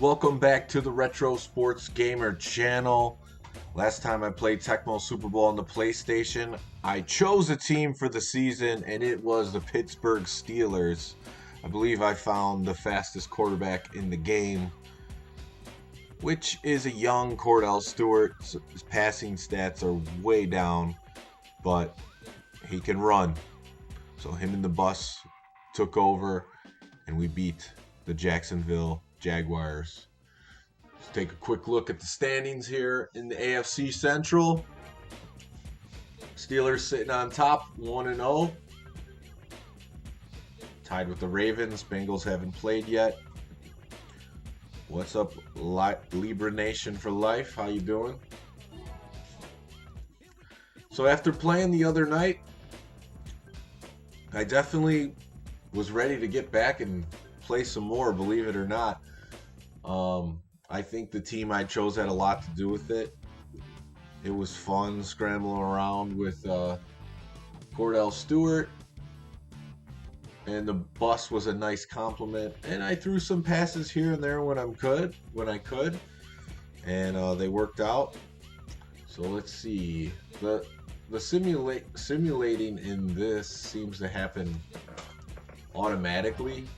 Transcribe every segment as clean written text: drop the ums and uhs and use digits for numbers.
Welcome back to the Retro Sports Gamer channel. Last time I played Tecmo Super Bowl on the PlayStation, I chose a team for the season, and it was the Pittsburgh Steelers. I believe I found the fastest quarterback in the game, which is a young Kordell Stewart. His passing stats are way down, but he can run. So him and the bus took over, and we beat the Jacksonville Jaguars. Let's take a quick look at the standings here in the AFC Central. Steelers sitting on top, 1-0. Tied with the Ravens. Bengals haven't played yet. What's up, Libra Nation for life? How you doing? So after playing the other night, I definitely was ready to get back and play some more, believe it or not. I think the team I chose had a lot to do with it. It was fun scrambling around with Kordell Stewart, and the bus was a nice compliment. And I threw some passes here and there when I could, and they worked out. So let's see. The simulating in this seems to happen automatically,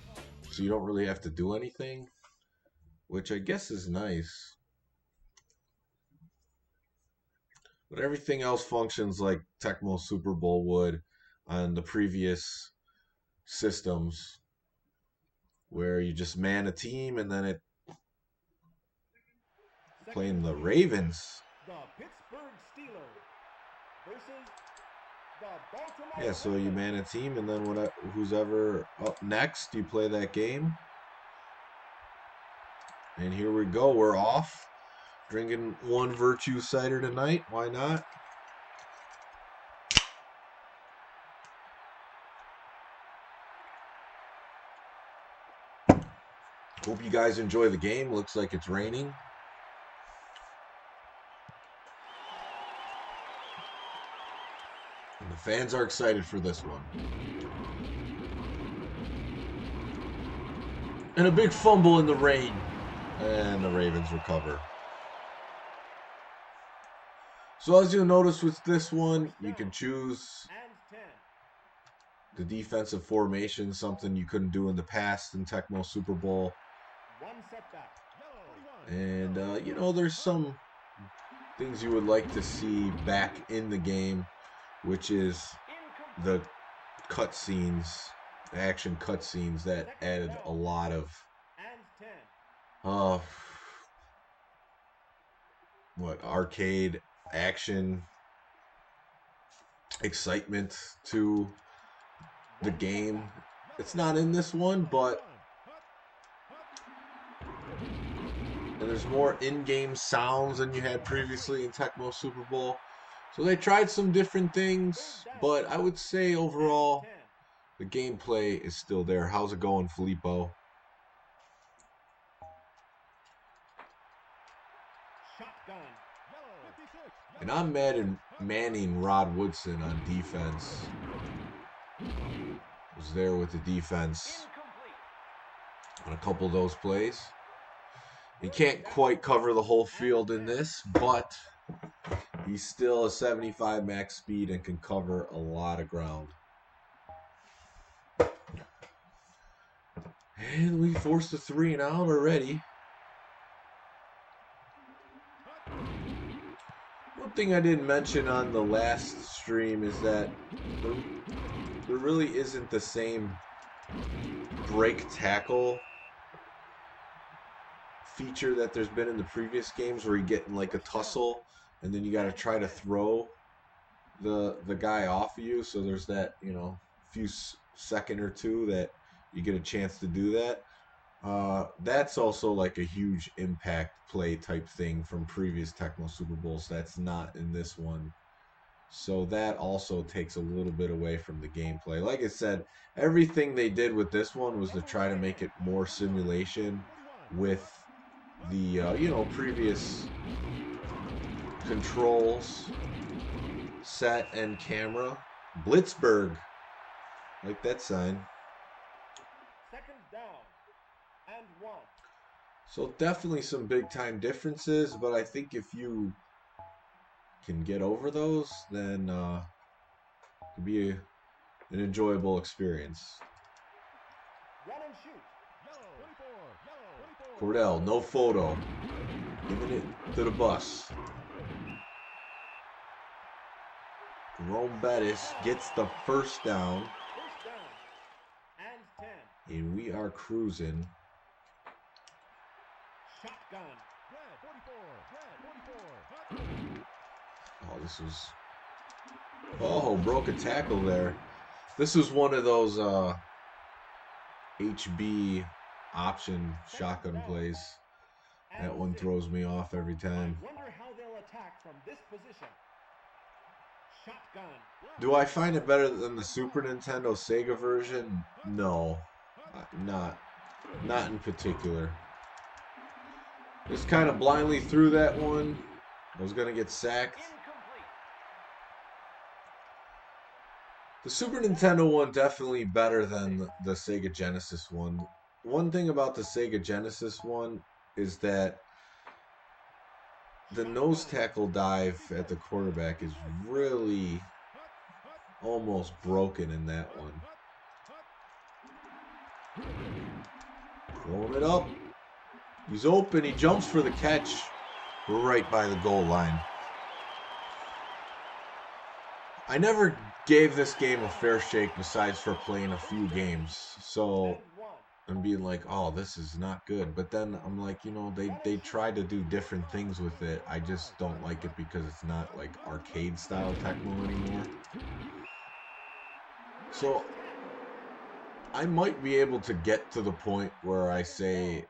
so you don't really have to do anything, which I guess is nice. But everything else functions like Tecmo Super Bowl would on the previous systems, where you just man a team and then it playing the Ravens. The Pittsburgh Steelers versus the Baltimore. Yeah, so you man a team, and then who's ever up next, you play that game. And here we go. We're off. Drinking one Virtue cider tonight. Why not? Hope you guys enjoy the game. Looks like it's raining. And the fans are excited for this one. And a big fumble in the rain. And the Ravens recover. So as you'll notice with this one, you can choose the defensive formation, something you couldn't do in the past in Tecmo Super Bowl. And, there's some things you would like to see back in the game, which is the cutscenes, action cutscenes that added a lot of arcade action excitement to the game. It's not in this one, but and there's more in-game sounds than you had previously in Tecmo Super Bowl. So they tried some different things, but I would say overall the gameplay is still there. How's it going, Filippo? And I'm manning Rod Woodson on defense. Was there with the defense on a couple of those plays. He can't quite cover the whole field in this, but he's still a 75 max speed and can cover a lot of ground. And we forced a 3 and out already. One thing I didn't mention on the last stream is that there really isn't the same break tackle feature that there's been in the previous games, where you get in like a tussle and then you got to try to throw the guy off of you. So there's that, few second or two that you get a chance to do that. That's also like a huge impact play type thing from previous Tecmo Super Bowls. That's not in this one. So that also takes a little bit away from the gameplay. Like I said, everything they did with this one was to try to make it more simulation with the, previous controls, set, and camera. Blitzburg. Like that sign. Second down and 1. So definitely some big time differences, but I think if you can get over those, then it'll be an enjoyable experience. Run and shoot. Kordell, no photo. Giving it to the bus. Jerome Bettis gets the first down. First down. And 10. And we are cruising. Shotgun. Oh, this was... Oh, broke a tackle there. This was one of those HB option shotgun plays. That one throws me off every time. I wonder how they'll attack from this position. Shotgun. Do I find it better than the Super Nintendo Sega version? No. Not in particular. Just kind of blindly threw that one. I was going to get sacked. The Super Nintendo one definitely better than the Sega Genesis one. One thing about the Sega Genesis one is that the nose tackle dive at the quarterback is really almost broken in that one. Throwing it up. He's open. He jumps for the catch. We're right by the goal line. I never gave this game a fair shake besides for playing a few games. So I'm being like, oh, this is not good. But then I'm like, you know, they try to do different things with it. I just don't like it because it's not like arcade style Tecmo anymore. So I might be able to get to the point where I say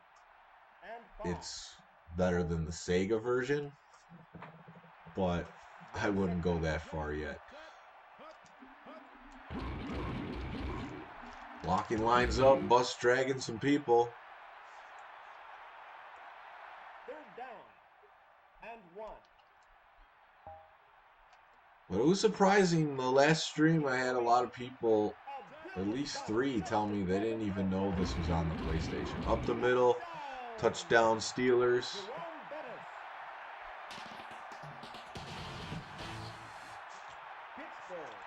it's better than the Sega version, but I wouldn't go that far yet. Locking lines up, bus dragging some people. Third down and 1. But it was surprising. The last stream, I had a lot of people, at least 3, tell me they didn't even know this was on the PlayStation. Up the middle, touchdown Steelers.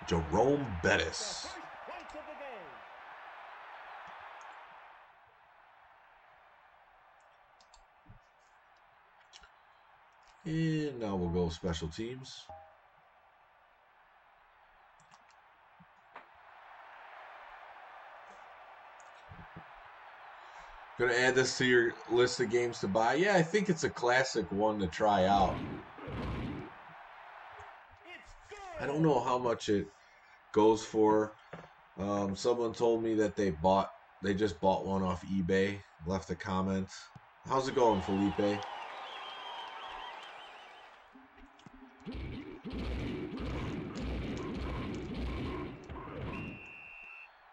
Jerome Bettis. And now we'll go special teams. Gonna add this to your list of games to buy. Yeah, I think it's a classic one to try out. I don't know how much it goes for. Someone told me that they just bought one off eBay. Left a comment. How's it going, Felipe?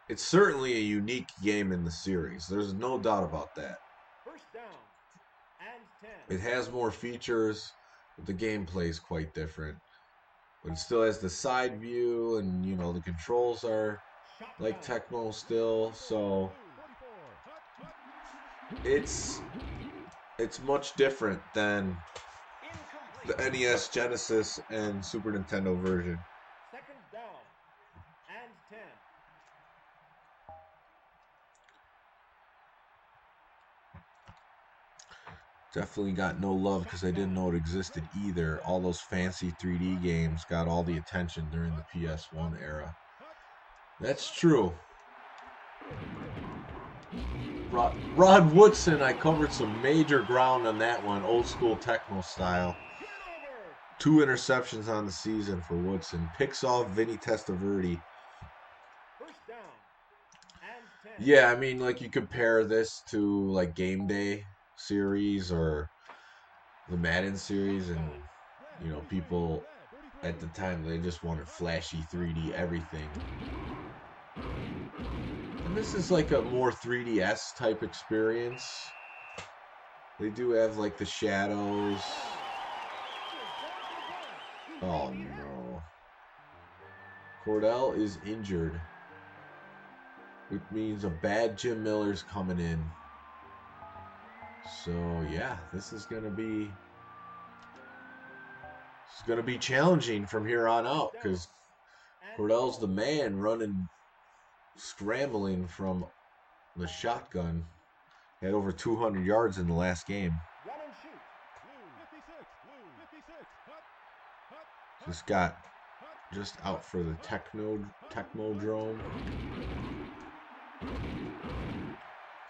It's certainly a unique game in the series. There's no doubt about that. First down and 10. It has more features, but the gameplay is quite different. But it still has the side view, and you know the controls are like Tecmo still, so it's much different than the NES, Genesis, and Super Nintendo version. Second down and 10. Definitely got no love because I didn't know it existed either. All those fancy 3D games got all the attention during the PS1 era. That's true. Rod Woodson, I covered some major ground on that one, old school Tecmo style. 2 interceptions on the season for Woodson. Picks off Vinny Testaverde. First down and 10. Yeah, I mean, like you compare this to like Game Day series or the Madden series, and you know, people at the time they just wanted flashy 3D everything. And this is like a more 3DS type experience. They do have like the shadows. Oh no. Kordell is injured, which means a bad Jim Miller's coming in. So yeah, this is gonna be challenging from here on out because Kordell's the man running, scrambling from the shotgun. He had over 200 yards in the last game. Run and shoot. Just got out for the Tecmo-drome.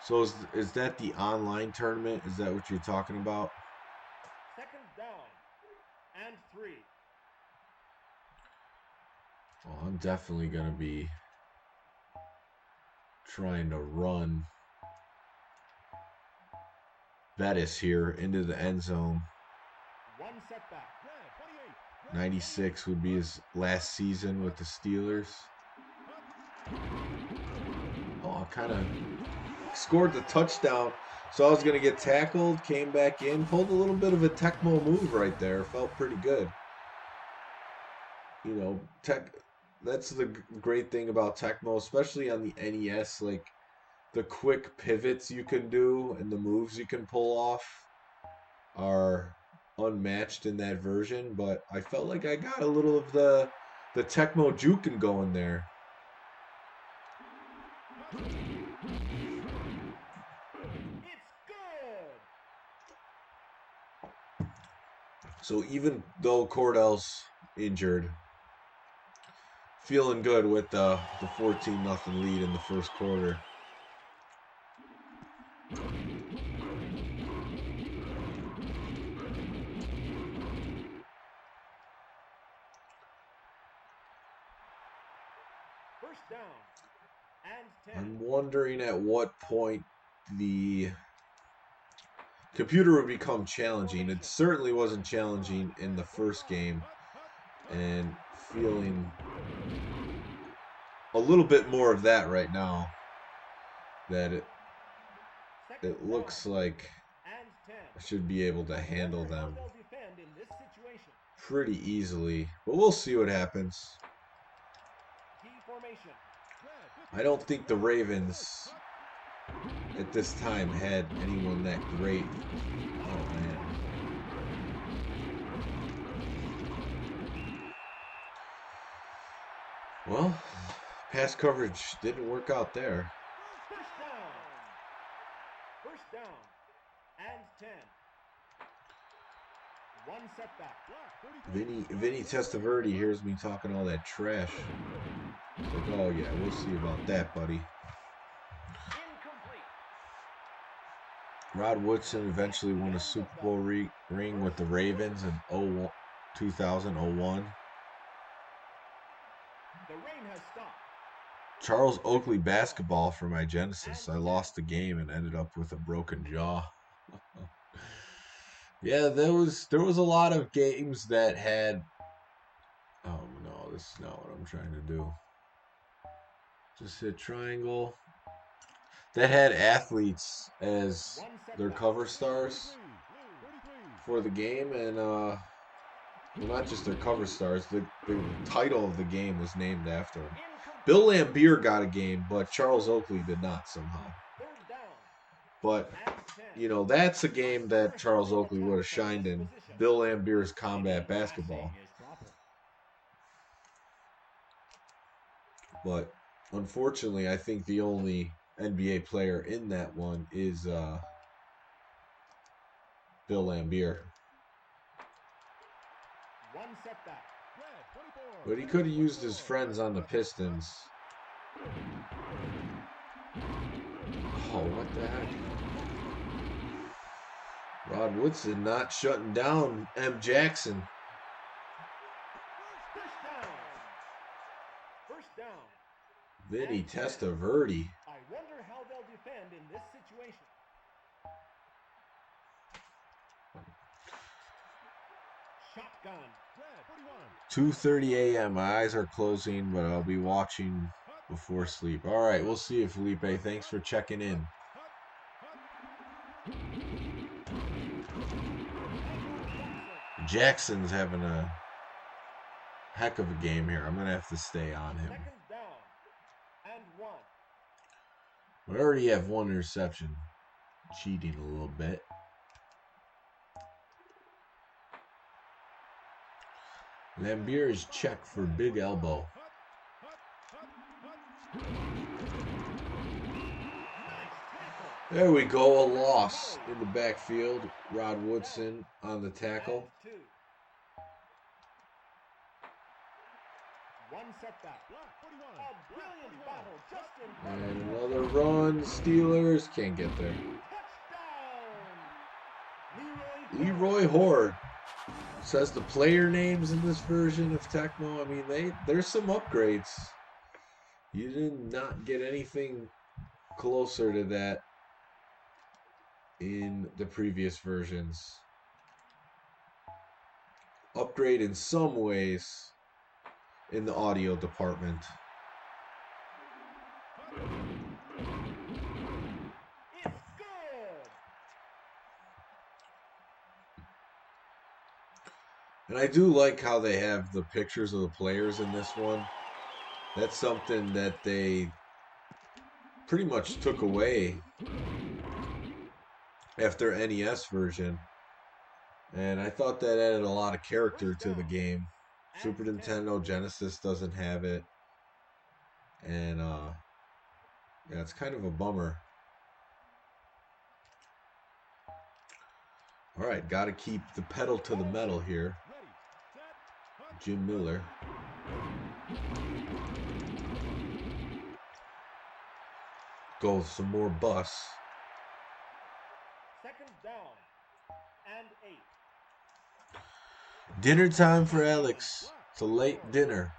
So is that the online tournament? Is that what you're talking about? Second down and 3. Well, I'm definitely going to be trying to run Bettis here into the end zone. One setback. 96 would be his last season with the Steelers. Oh, kind of scored the touchdown. So I was going to get tackled, came back in, pulled a little bit of a Tecmo move right there. Felt pretty good. You know, that's the great thing about Tecmo, especially on the NES. Like, the quick pivots you can do and the moves you can pull off are unmatched in that version. But I felt like I got a little of the Tecmo juking going there. So even though Kordell's injured, feeling good with the 14-0 lead in the first quarter. First down and 10. I'm wondering at what point the computer would become challenging. It certainly wasn't challenging in the first game, and feeling a little bit more of that right now. That it looks like I should be able to handle them pretty easily, but we'll see what happens. I don't think the Ravens at this time had anyone that great. Oh man. Well, pass coverage didn't work out there. First down and 10. One setback. Vinny Testaverde hears me talking all that trash. It's like, oh yeah, we'll see about that, buddy. Rod Woodson eventually won a Super Bowl ring with the Ravens in 2001. The rain has stopped. Charles Oakley basketball for my Genesis. I lost the game and ended up with a broken jaw. Yeah, there was a lot of games that had. Oh no, this is not what I'm trying to do. Just hit triangle. That had athletes as their cover stars for the game, and well, not just their cover stars. The title of the game was named after them. Bill Laimbeer got a game, but Charles Oakley did not somehow. But you know, that's a game that Charles Oakley would have shined in. Bill Laimbeer's combat basketball. But unfortunately, I think the only NBA player in that one is Bill Laimbeer. But he could have used his friends on the Pistons. Oh, what the heck? Rod Woodson not shutting down M. Jackson. First down. Vinny Testaverde. I wonder how they'll defend in this situation. Shotgun. 2:30 a.m. My eyes are closing, but I'll be watching before sleep. All right, we'll see you, Felipe. Thanks for checking in. Jackson's having a heck of a game here. I'm going to have to stay on him. Second down and 1. We already have one interception. Cheating a little bit. Lambier is checked for big elbow. There we go, a loss in the backfield. Rod Woodson on the tackle. One setback. A brilliant battle just in And another run. Steelers can't get there. touchdown. Leroy Horde says the player names in this version of Tecmo. I mean, there's some upgrades. You did not get anything closer to that in the previous versions. Upgrade in some ways in the audio department. It's good. And I do like how they have the pictures of the players in this one. That's something that they pretty much took away after NES version. And I thought that added a lot of character to the game. Super Nintendo Genesis doesn't have it. And yeah, it's kind of a bummer. All right, got to keep the pedal to the metal here. Jim Miller. Go with some more bus. Second down and 8. Dinner time for Alex. It's a late dinner.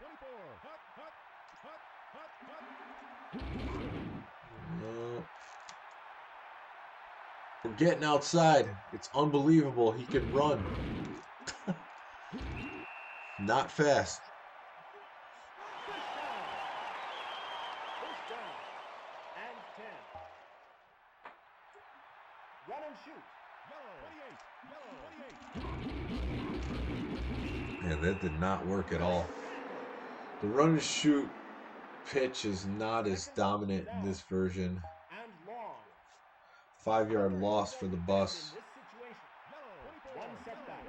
No. We're getting outside. It's unbelievable. He can run. Not fast. First down and 10. Run and shoot. Yeah, that did not work at all. The run and shoot pitch is not as dominant in this version. And long. 5-yard loss for the bus. One setback.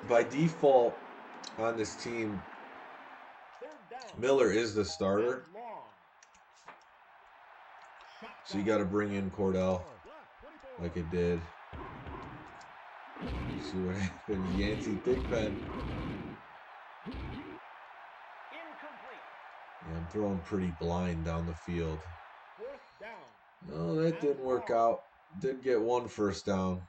By default on this team, Third down Miller is the starter. and long. So you got to bring in Kordell like it did. See what happens. Yancey Thigpen. Incomplete. Yeah, I'm throwing pretty blind down the field. Fourth down. No, that didn't work out. Did get one first down.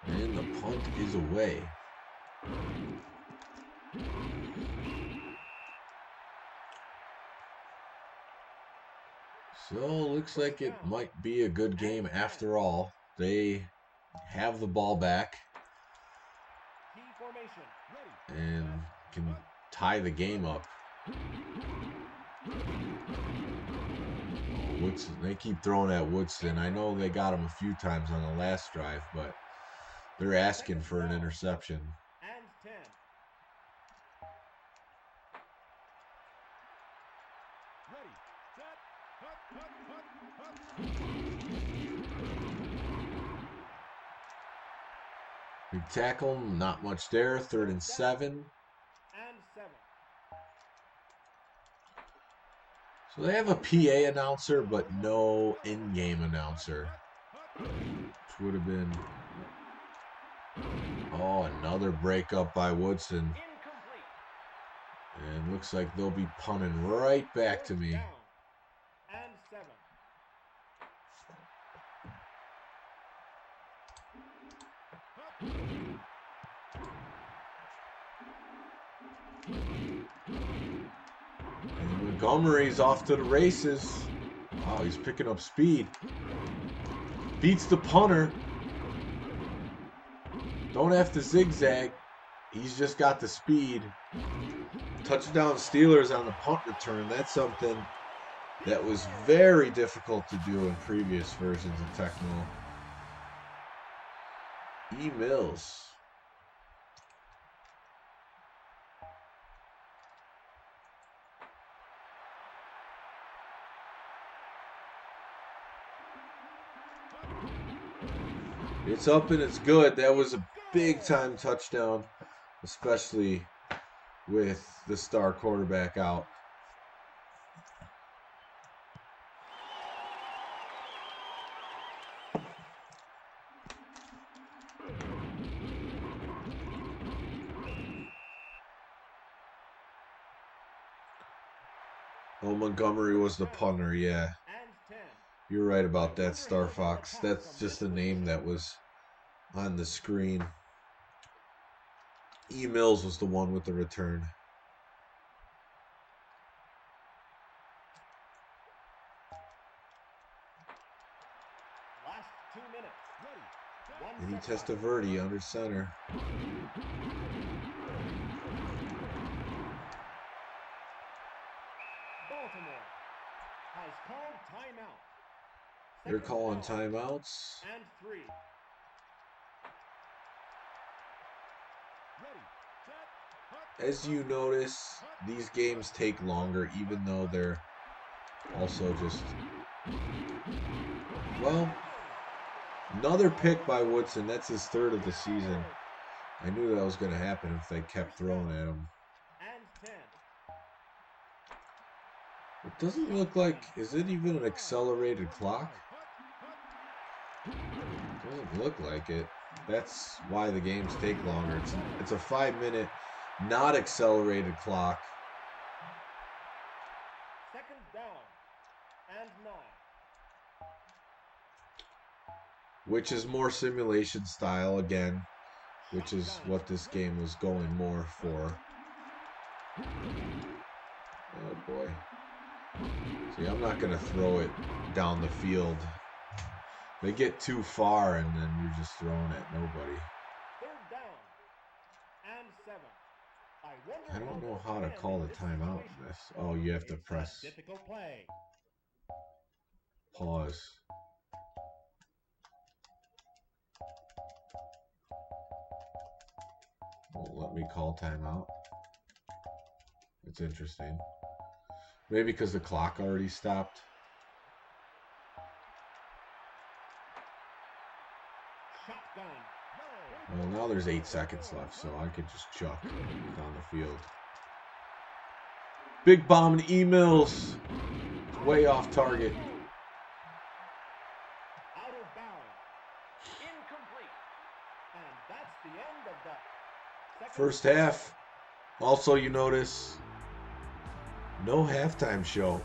And the punt is away. So looks like it might be a good game after all. They have the ball back Key formation. and can tie the game up. Woodson, they keep throwing at Woodson. I know they got him a few times on the last drive, but they're asking for an interception. And 10. Big tackle, not much there. 3rd and 7. And 7. So they have a PA announcer, but no in-game announcer. Which would have been... Oh, another breakup by Woodson. Incomplete. And looks like they'll be punting right back to me. Down and 7. And Montgomery's off to the races. Wow, he's picking up speed. Beats the punter. Don't have to zigzag. He's just got the speed. Touchdown Steelers on the punt return. That's something that was very difficult to do in previous versions of Tecmo. E. Mills. It's up and it's good. That was a big time touchdown, especially with the star quarterback out. Oh, Montgomery was the punter, yeah. You're right about that, Star Fox. That's just a name that was on the screen. E. Mills was the one with the return. Last 2 minutes. And he Testaverde under center. Baltimore has called timeout. They're calling timeouts. And 3. As you notice, these games take longer, even though they're also just... Well, another pick by Woodson. That's his 3rd of the season. I knew that was going to happen if they kept throwing at him. And 10. It doesn't look like... Is it even an accelerated clock? It doesn't look like it. That's why the games take longer. It's a 5-minute, not accelerated clock. 2nd down and 9. Which is more simulation style again, which is what this game was going more for. Oh boy. See, I'm not going to throw it down the field. They get too far and then you're just throwing at nobody. 3rd down and 7. I don't know how to call the timeout in this. Oh, you have to press Difficult play. pause. Won't let me call timeout. It's interesting. Maybe because the clock already stopped. Shotgun. Well, now there's 8 seconds left, so I could just chuck down the field. Big bomb and E-Mills. Way off target. Out of bounds. Incomplete. And that's the end of that. First half. Also, you notice no halftime show.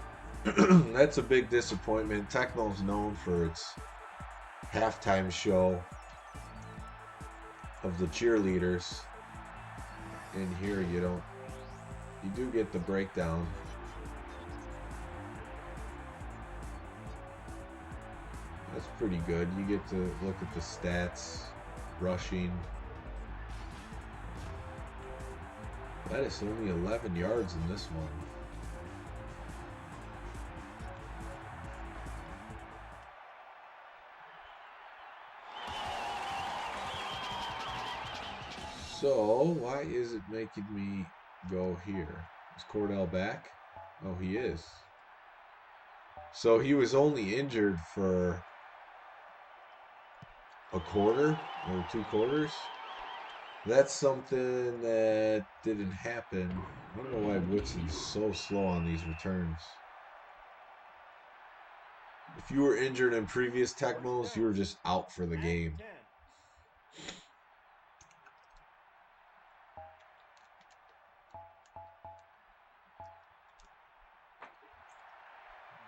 That's a big disappointment. Tecmo's known for its halftime show of the cheerleaders. In here, you do get the breakdown. That's pretty good. You get to look at the stats, rushing. That is only 11 yards in this one. So, why is it making me go here? Is Kordell back? Oh, he is. So he was only injured for a quarter or 2 quarters. That's something that didn't happen. I don't know why Woodson's so slow on these returns. If you were injured in previous Tecmos, you were just out for the game.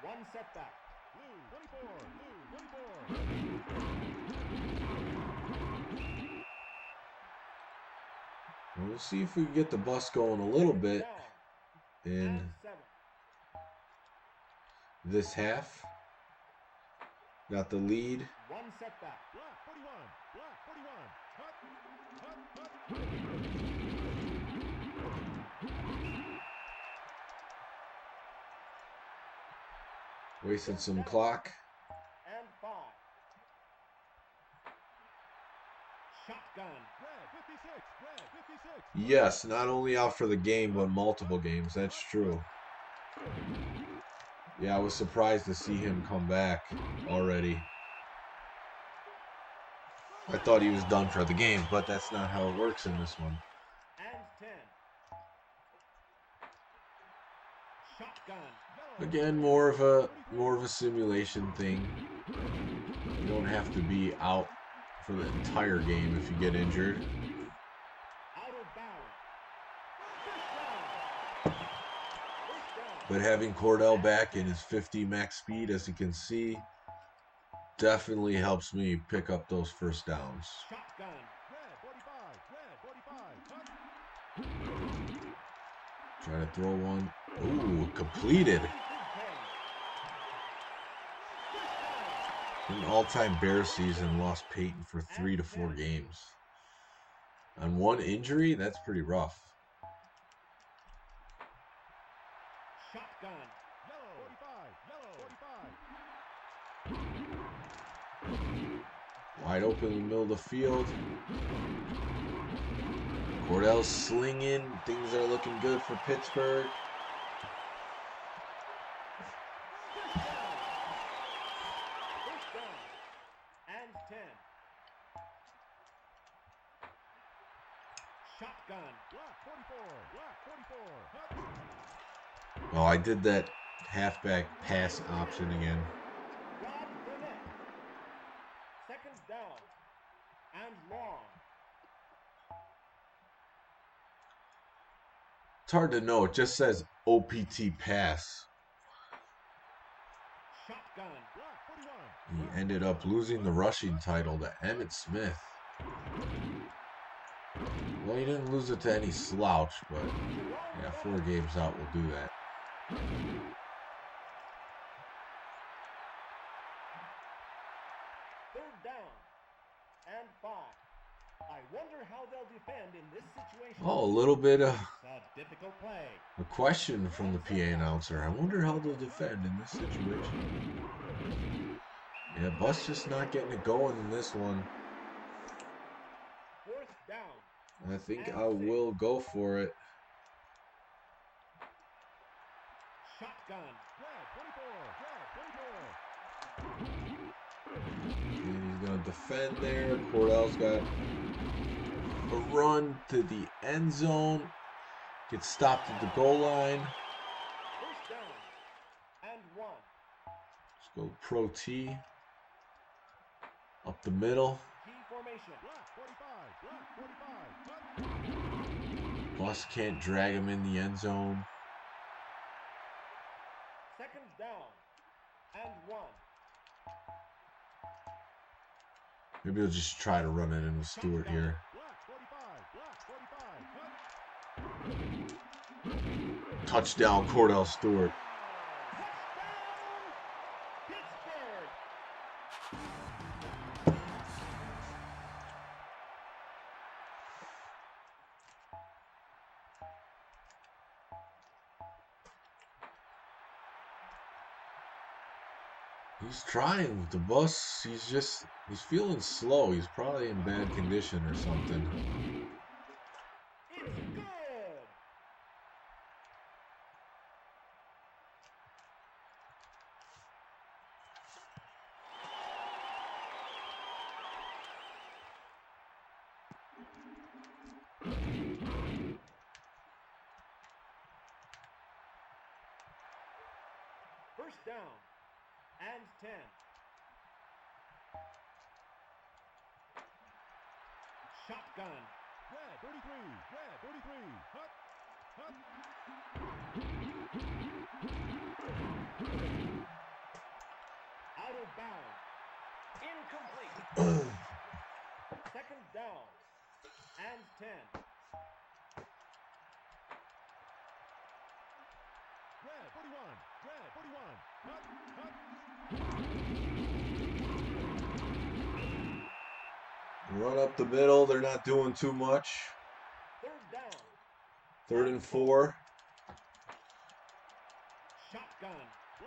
1 setback. Blue 24. We'll see if we can get the bus going a little bit in this half. Got the lead. 1 setback. Wasted some clock. And 5. Shotgun. Yes, not only out for the game, but multiple games. That's true. Yeah, I was surprised to see him come back already. I thought he was done for the game, but that's not how it works in this one. And 10. Shotgun. Again, more of a simulation thing. You don't have to be out for the entire game if you get injured. Out of bounds. First down. But having Kordell back in his 50 max speed, as you can see, definitely helps me pick up those first downs. Shotgun. Trying to throw one. Ooh, completed. An all-time Bears season lost Peyton for 3 to 4 games. On one injury, that's pretty rough. Shotgun. Wide open in the middle of the field. Kordell's slinging. Things are looking good for Pittsburgh. First down. And 10. Shotgun. Oh, I did that halfback pass option again. Second down and long. It's hard to know. It just says OPT pass. Shotgun. He ended up losing the rushing title to Emmitt Smith. Well, he didn't lose it to any slouch, but yeah, 4 games out will do that. Third down and 5. I wonder how they'll defend in this situation. Oh, a little bit of A difficult play. a question from the PA announcer. I wonder how they'll defend in this situation. Yeah, Bus just not getting it going in this one. Fourth down. I think I will go for it. Shotgun. And he's going to defend there. Kordell's got a run to the end zone. Gets stopped at the goal line. First down and 1. Let's go pro T. Up the middle. Key formation. Bus can't drag him in the end zone. Second down and 1. Maybe he'll just try to run it in with Stewart here. Touchdown, Kordell Stewart. Pittsburgh. He's trying with the Bus. He's feeling slow. He's probably in bad condition or something. It's good. First down and 10. Shotgun. Out of bounds. Incomplete. Second down and 10. Run up the middle. They're not doing too much. Third down. 3rd and 4. Shotgun.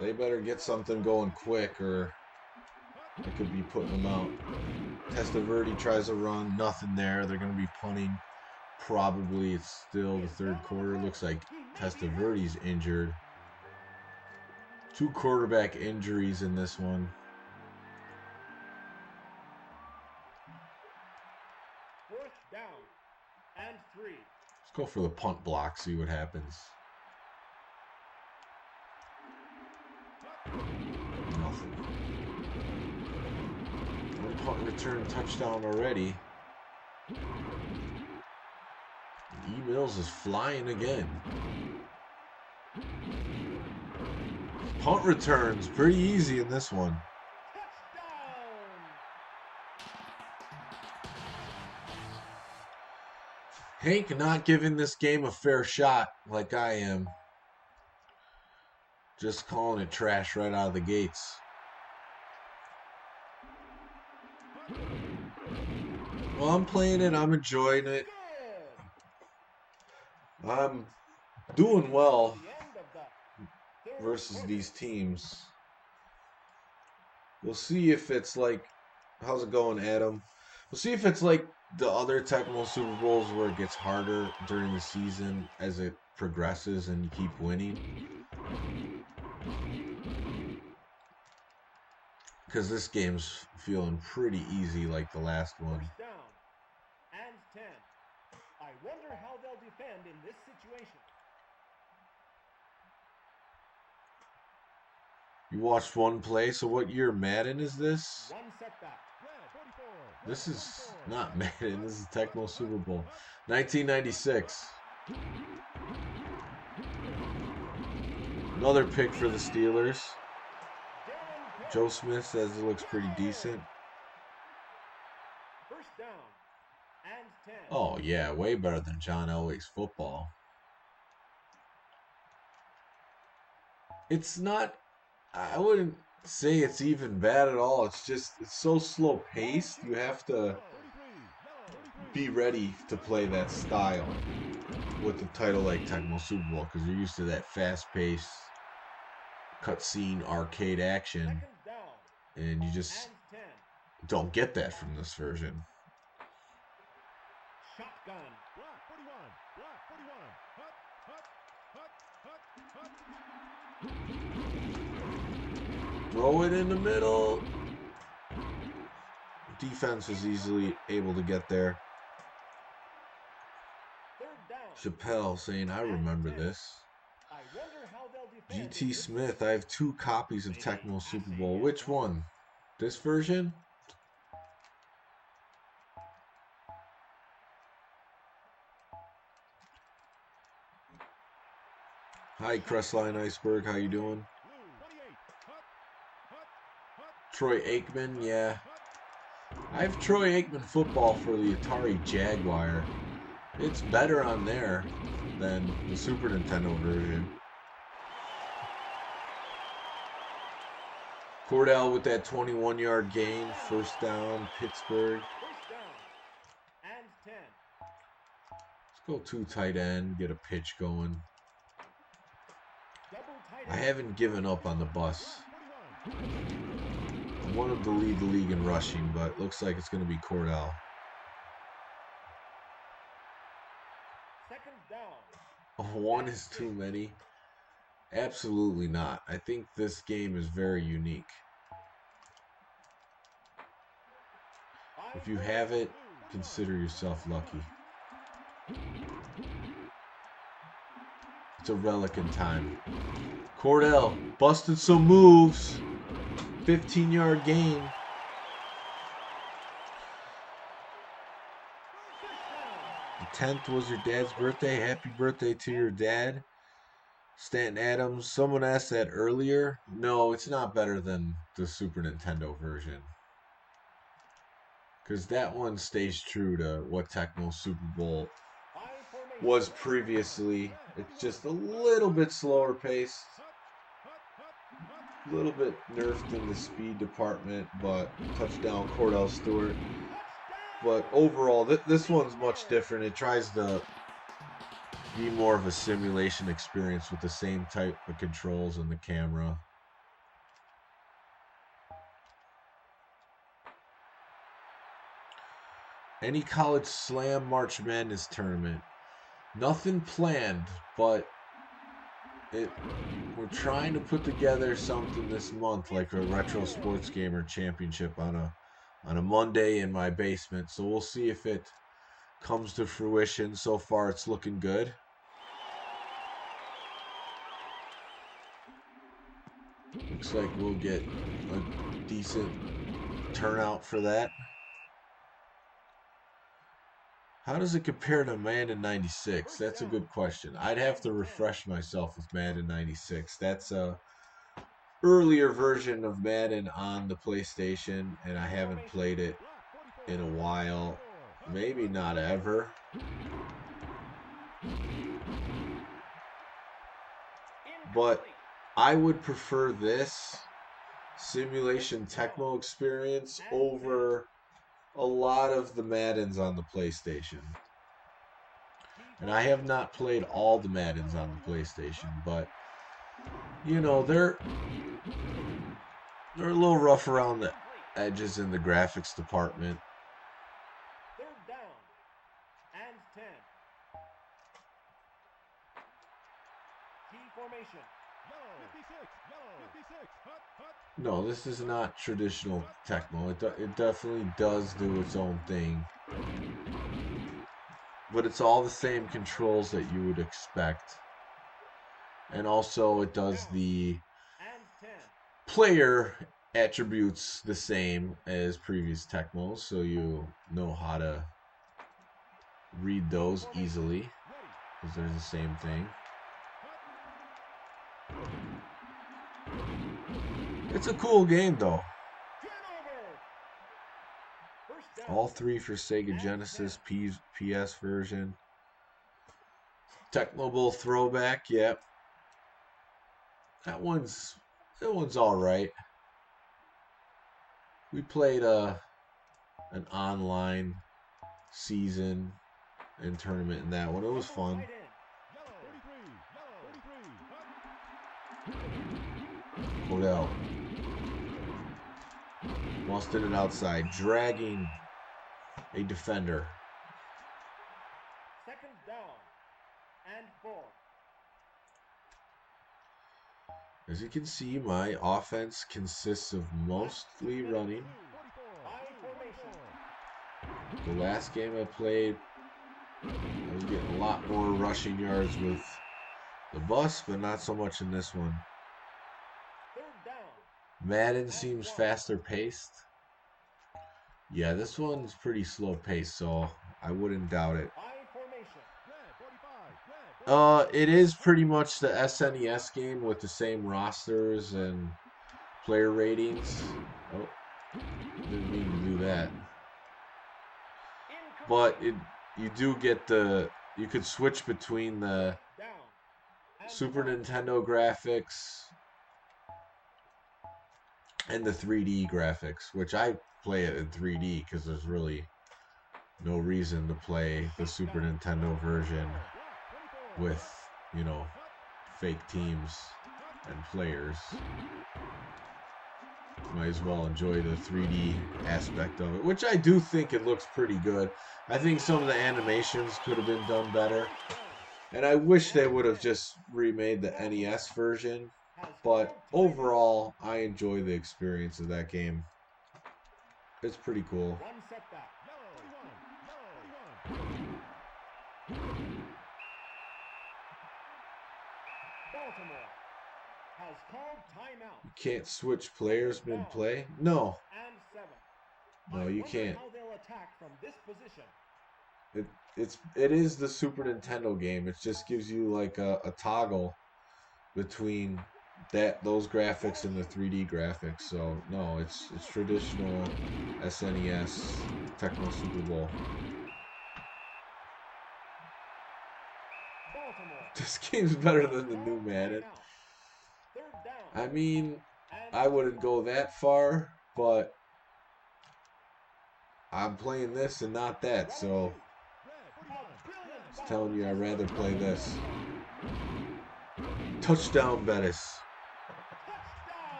They better get something going quick or I could be putting them out. Testaverde tries a run. Nothing there. They're going to be punting. Probably it's still the 3rd quarter. Looks like Testaverde's injured. 2 quarterback injuries in this one. Go for the punt block, see what happens. Nothing. One punt return touchdown already. E-Mills is flying again. Punt returns pretty easy in this one. Hank not giving this game a fair shot like I am. Just calling it trash right out of the gates. Well, I'm playing it. I'm enjoying it. I'm doing well versus these teams. We'll see if it's like... How's it going, Adam? We'll see if it's like the other Tecmo Super Bowls where it gets harder during the season as it progresses and you keep winning. Because this game's feeling pretty easy like the last one. First down and 10. I wonder how they'll defend in this situation. You watched one play, so what year Madden is this? One setback. This is not Madden, this is Tecmo Super Bowl. 1996. Another pick for the Steelers. Joe Smith says it looks pretty decent. First down and 10. Oh yeah, way better than John Elway's football. It's not, I wouldn't say it's even bad at all. It's just, it's so slow paced. You have to be ready to play that style with a title like Tecmo Super Bowl because you're used to that fast paced cutscene arcade action, and you just don't get that from this version. Shotgun. Throw it in the middle. Defense was easily able to get there. Chappelle saying, I remember this. GT Smith, I have 2 copies of Tecmo Super Bowl. Which one? This version? Hi, Crestline Iceberg, how you doing? Troy Aikman, yeah. I have Troy Aikman football for the Atari Jaguar. It's better on there than the Super Nintendo version. Kordell with that 21-yard gain, first down, Pittsburgh. First down and 10. Let's go 2 tight end, get a pitch going. Double tight I end. haven't given up on the bus. I wanted to lead the league in rushing, but looks like it's going to be Kordell. Second down. Oh, 1 is too many. Absolutely not. I think this game is very unique. If you have it, consider yourself lucky. It's a relic in time. Kordell busted some moves. 15-yard gain. The 10th was your dad's birthday. Happy birthday to your dad. Stanton Adams. Someone asked that earlier. No, it's not better than the Super Nintendo version. Because that one stays true to what Tecmo Super Bowl was previously. It's just a little bit slower paced. A little bit nerfed in the speed department, but touchdown Kordell Stewart. But overall, this one's much different. It tries to be more of a simulation experience with the same type of controls and the camera. Any college slam March Madness tournament. Nothing planned, but we're trying to put together something this month, like a Retro Sports Gamer Championship on a Monday in my basement. So we'll see if it comes to fruition. So far, it's looking good. Looks like we'll get a decent turnout for that. How does it compare to Madden 96? That's a good question. I'd have to refresh myself with Madden 96. That's a earlier version of Madden on the PlayStation, and I haven't played it in a while. Maybe not ever. But I would prefer this simulation Tecmo experience over a lot of the Maddens on the PlayStation. And I have not played all the Maddens on the PlayStation, but you know, they're a little rough around the edges in the graphics department. Third down and 10. Key formation. No, this is not traditional Tecmo. It definitely does do its own thing. But it's all the same controls that you would expect. And also it does the player attributes the same as previous Tecmos, so you know how to read those easily, because they're the same thing. It's a cool game, though. All three for Sega Genesis, PS version. Tecmo Bowl throwback, yep. That one's all right. We played an online season and tournament in that one. It was fun. Kordell. Busted it outside, dragging a defender. Second down and 4. As you can see, my offense consists of mostly running. The last game I played, I was getting a lot more rushing yards with the bus, but not so much in this one. Madden seems faster paced. Yeah, this one's pretty slow paced, so I wouldn't doubt it. It is pretty much the SNES game with the same rosters and player ratings. Oh, didn't mean to do that. But you do get you could switch between the Super Nintendo graphics and the 3D graphics, which I play it in 3D because there's really no reason to play the Super Nintendo version with, you know, fake teams and players. Might as well enjoy the 3D aspect of it, which I do think it looks pretty good. I think some of the animations could have been done better, and I wish they would have just remade the NES version, but overall I enjoy the experience of that game. It's pretty cool. Has called timeout. You can't switch players mid-play? No. No, you can't. How they'll attack from this position. It is the Super Nintendo game. It just gives you like a toggle between those graphics and the 3D graphics. So no, it's traditional SNES Tecmo Super Bowl. This game's better than the new Madden. I mean, I wouldn't go that far, but I'm playing this and not that, so just telling you I'd rather play this. Touchdown, Bettis.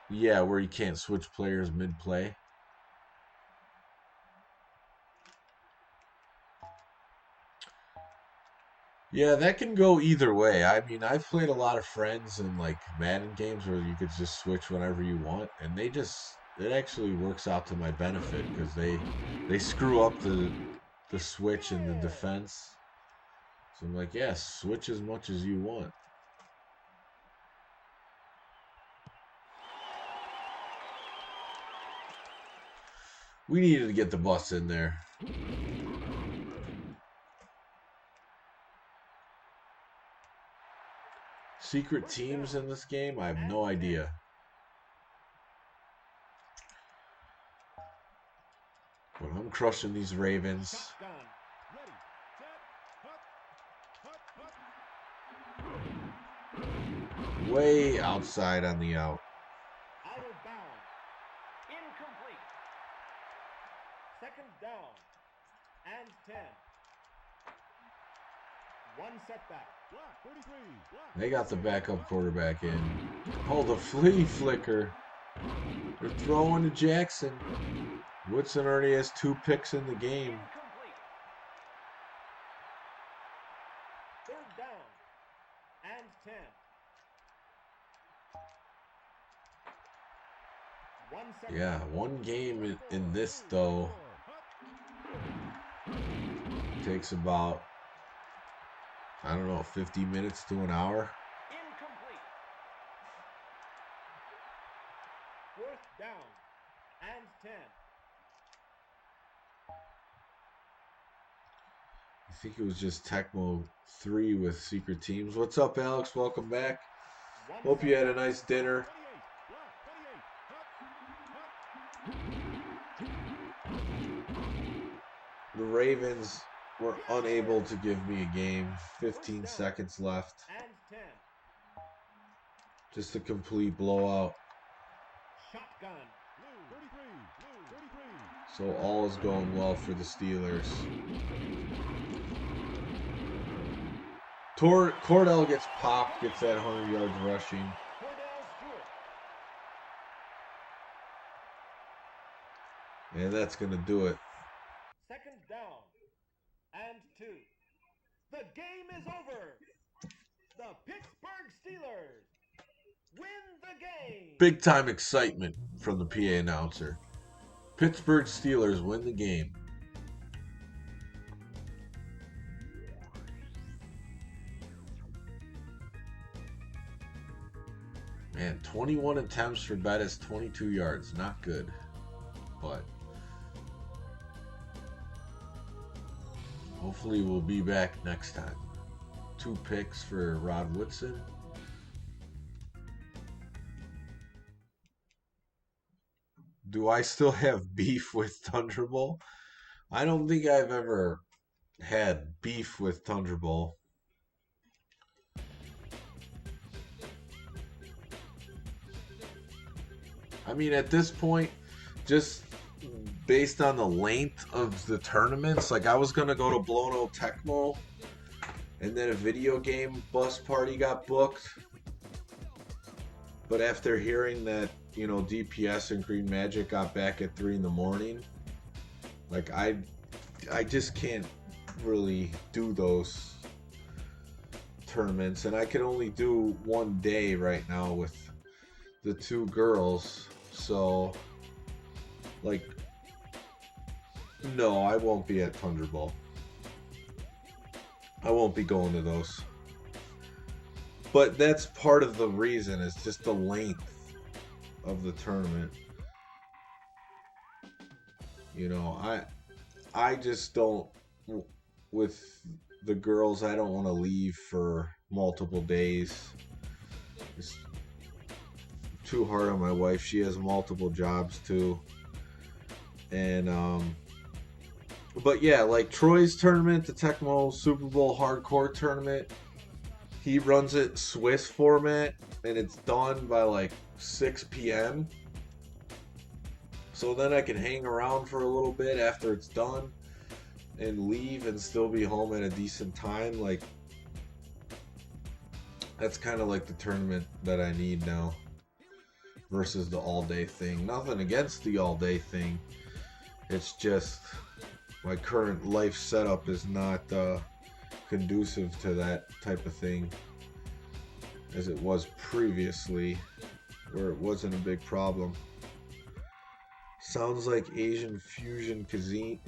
Yeah, where you can't switch players mid-play. Yeah, that can go either way. I mean, I've played a lot of friends in like Madden games where you could just switch whenever you want, and it actually works out to my benefit because they screw up the switch and the defense. So I'm like, yeah, switch as much as you want. We needed to get the bus in there. Secret teams in this game? I have no idea. But I'm crushing these Ravens. Way outside on the out. Out of bounds. Incomplete. Second down. And 10. One setback. They got the backup quarterback in. Oh, the flea flicker. They're throwing to Jackson. Woodson already has 2 picks in the game. Incomplete. Third down. And 10. Yeah, one game in this, though, takes about, I don't know, 50 minutes to an hour. Incomplete. Fourth down and 10. I think it was just Tecmo 3 with secret teams. What's up, Alex? Welcome back. Hope you had a nice dinner. The Ravens were unable to give me a game. 15 seconds left. Just a complete blowout. So all is going well for the Steelers. Kordell gets popped, gets that 100 yards rushing. And that's going to do it. Second down and 2. The game is over. The Pittsburgh Steelers win the game. Big time excitement from the PA announcer. Pittsburgh Steelers win the game. Man, 21 attempts for Bettis, 22 yards. Not good. But hopefully we'll be back next time. 2 picks for Rod Woodson. Do I still have beef with Thunderbolt? I don't think I've ever had beef with Thunderbolt. I mean, at this point, just based on the length of the tournaments, like I was going to go to Blono Tecmo, and then a video game bus party got booked. But after hearing that, DPS and Green Magic got back at 3 in the morning, like I just can't really do those tournaments, and I can only do one day right now with the 2 girls. So, like, no, I won't be at Thunderbolt. I won't be going to those. But that's part of the reason. It's just the length of the tournament. I just don't, with the girls, I don't want to leave for multiple days. It's too hard on my wife. She has multiple jobs too. And but yeah, like Troy's tournament, the Tecmo Super Bowl hardcore tournament, he runs it Swiss format, and it's done by like 6 p.m. So then I can hang around for a little bit after it's done and leave and still be home at a decent time. Like, that's kind of like the tournament that I need now versus the all-day thing. Nothing against the all-day thing. It's just my current life setup is not conducive to that type of thing as it was previously, where it wasn't a big problem. Sounds like Asian fusion cuisine.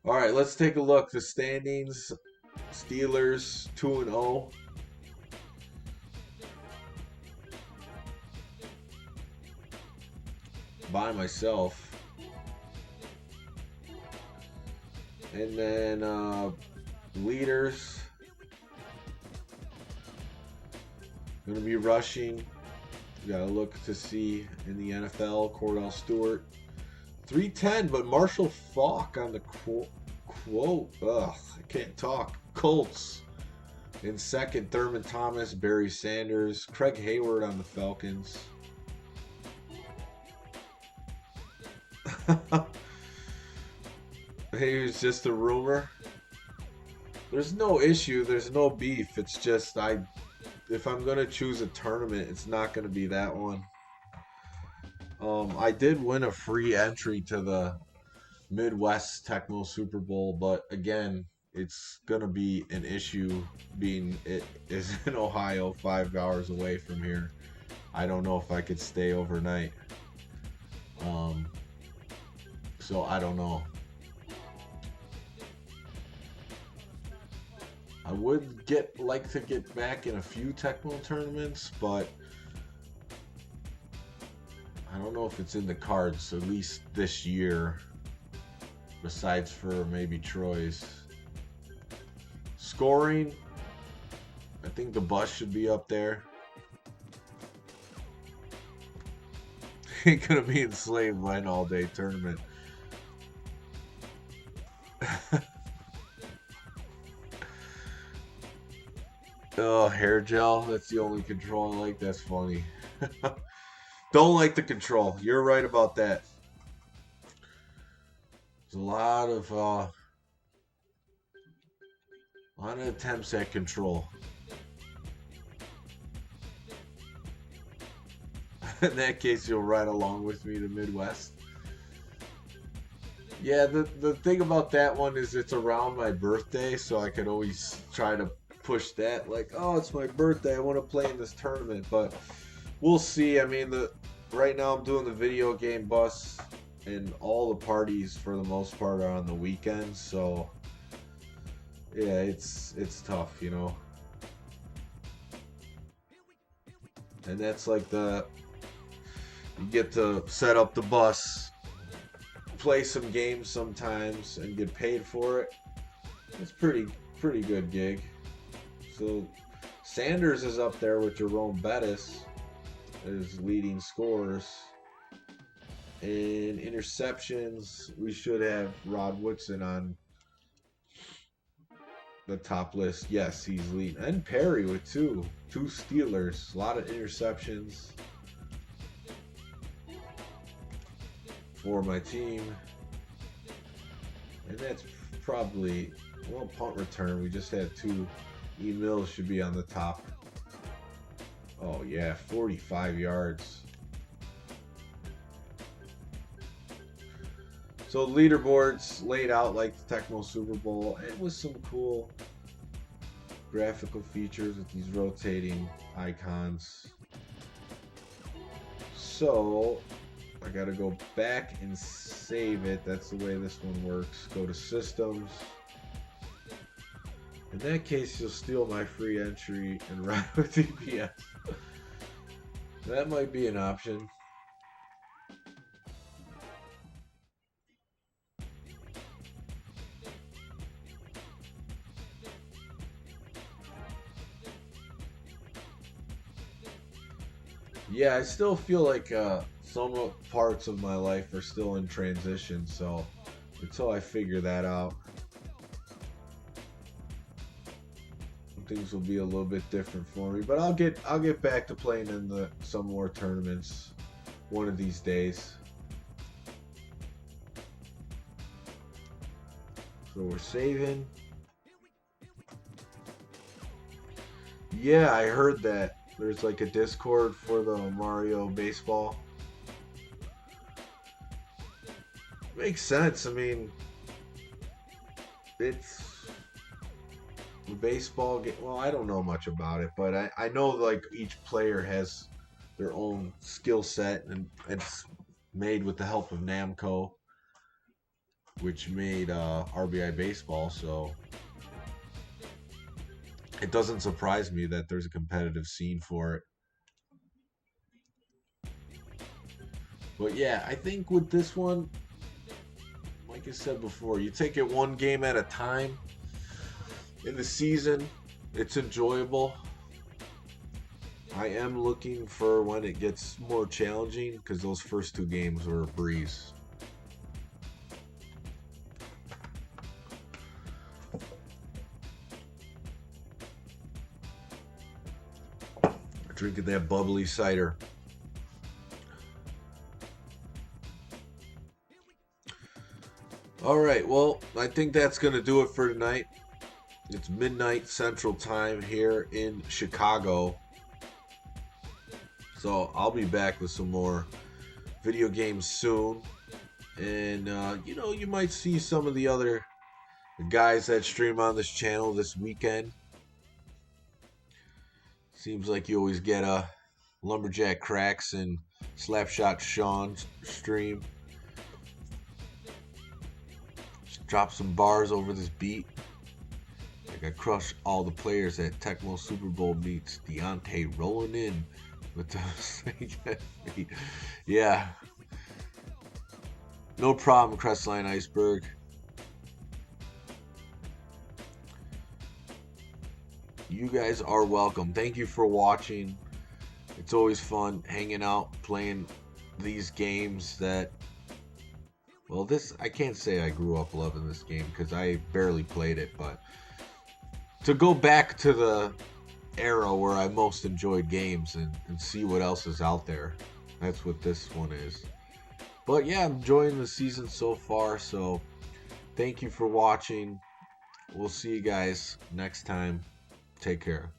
All right, let's take a look. The standings: Steelers 2-0. By myself. And then leaders going to be rushing. You gotta look to see in the NFL. Kordell Stewart 310, but Marshall Faulk on the quote. Ugh, I can't talk. Colts in second. Thurman Thomas, Barry Sanders, Craig Hayward on the Falcons. Maybe it's just a rumor. There's no issue. There's no beef. It's just if I'm gonna choose a tournament, it's not gonna be that one. I did win a free entry to the Midwest Tecmo Super Bowl, but again, it's gonna be an issue being it is in Ohio, 5 hours away from here. I don't know if I could stay overnight. So I don't know. I would like to get back in a few Tecmo tournaments, but I don't know if it's in the cards, at least this year, besides for maybe Troy's. Scoring, I think the bus should be up there. Ain't gonna be enslaved by an all-day tournament. Oh, hair gel. That's the only control I like. That's funny. Don't like the control. You're right about that. There's a lot of attempts at control. In that case, you'll ride along with me to Midwest. Yeah, the thing about that one is it's around my birthday, so I could always try to push that, like, oh, it's my birthday, I want to play in this tournament, but we'll see. I mean, right now I'm doing the video game bus, and all the parties for the most part are on the weekends, so yeah, it's tough, you know. And that's like you get to set up the bus, play some games sometimes, and get paid for it. It's pretty good gig. So Sanders is up there with Jerome Bettis as leading scorers. In interceptions, we should have Rod Woodson on the top list. Yes, he's leading. And Perry with two Steelers. A lot of interceptions for my team. And that's probably, well, punt return. We just had 2. E. Mills should be on the top. Oh yeah, 45 yards. So leaderboards laid out like the Tecmo Super Bowl, and with some cool graphical features with these rotating icons. So I gotta go back and save it. That's the way this one works. Go to Systems. In that case, you'll steal my free entry and ride with DPS. That might be an option. Yeah, I still feel like some parts of my life are still in transition, so until I figure that out, things will be a little bit different for me. But I'll get back to playing in some more tournaments one of these days. So we're saving. Yeah, I heard that. There's like a Discord for the Mario baseball. Makes sense. I mean, it's a baseball game. Well, I don't know much about it, but I know like each player has their own skill set, and it's made with the help of Namco, which made RBI Baseball. So it doesn't surprise me that there's a competitive scene for it. But yeah, I think with this one, like I said before, you take it one game at a time. In the season, it's enjoyable. I am looking for when it gets more challenging, because those first two games were a breeze. Drinking that bubbly cider. All right, well, I think that's going to do it for tonight. It's midnight Central Time here in Chicago. So I'll be back with some more video games soon. And, you might see some of the other guys that stream on this channel this weekend. Seems like you always get a Lumberjack Cracks and Slapshot Sean stream. Just drop some bars over this beat. Like I crush all the players at Tecmo Super Bowl meets Deontay rolling in with those feet. Yeah. No problem, Crestline Iceberg. You guys are welcome. Thank you for watching. It's always fun hanging out, playing these games that, well, I can't say I grew up loving this game because I barely played it, but to go back to the era where I most enjoyed games and see what else is out there, that's what this one is. But yeah, I'm enjoying the season so far, so thank you for watching. We'll see you guys next time. Take care.